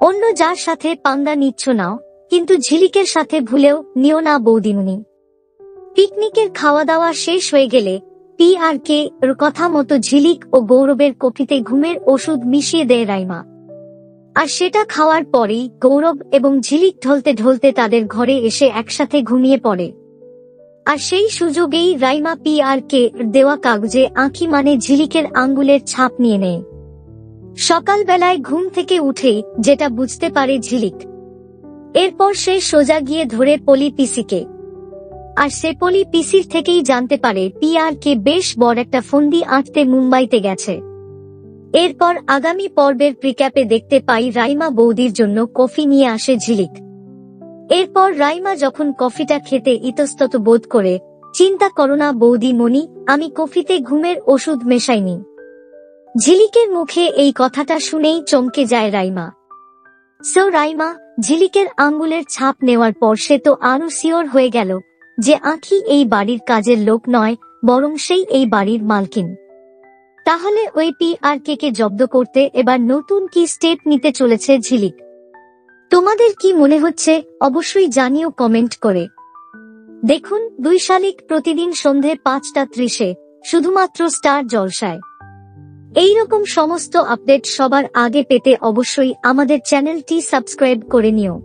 অন্য যার সাথে পাঙ্গা নিচ্ছ নাও, কিন্তু ঝিলিকের সাথে ভুলেও নিও না বৌদিমণি। পিকনিকের খাওয়া দাওয়া শেষ হয়ে গেলে PRK এর কথা মতো ঝিলিক ও গৌরবের কফিতে ঘুমের ওষুধ মিশিয়ে দেয় রাইমা। আর সেটা খাওয়ার পরেই গৌরব এবং ঝিলিক ঢলতে ঢলতে তাদের ঘরে এসে একসাথে ঘুমিয়ে পড়ে। আর সেই সুযোগেই রাইমা PRK দেওয়া কাগজে আঁখি মানে ঝিলিকের আঙ্গুলের ছাপ নিয়ে নেয়। সকালবেলায় ঘুম থেকে উঠেই যেটা বুঝতে পারে ঝিলিক, এরপর সে সোজা গিয়ে ধরে পলি পিসিকে। আর সে পলি পিসির থেকেই জানতে পারে PRK বেশ বড় একটা ফন্দি আঁটতে মুম্বাইতে গেছে। এরপর আগামী পর্বের প্রিক্যাপে দেখতে পাই রাইমা বৌদির জন্য কফি নিয়ে আসে ঝিলিক। এরপর রাইমা যখন কফিটা খেতে ইতস্তত বোধ করে, চিন্তা করো না বৌদি মনি, আমি কফিতে ঘুমের ওষুধ মেশাইনি। ঝিলিকের মুখে এই কথাটা শুনেই চমকে যায় রাইমা। রাইমা ঝিলিকের আঙ্গুলের ছাপ নেওয়ার পর সে তো আরো শিওর হয়ে গেল যে আঁখি এই বাড়ির কাজের লোক নয়, বরং সেই এই বাড়ির মালকিন। তাহলে ওই PRK কে জব্দ করতে এবার নতুন কি স্টেপ নিতে চলেছে ঝিলিক? তোমাদের কি মনে হচ্ছে অবশ্যই জানিও কমেন্ট করে। দেখুন 2 শালিক প্রতিদিন সন্ধে 5:30 শুধুমাত্র স্টার জলসায়। এইরকম সমস্ত আপডেট সবার আগে পেতে অবশ্যই আমাদের চ্যানেলটি সাবস্ক্রাইব করে নিও।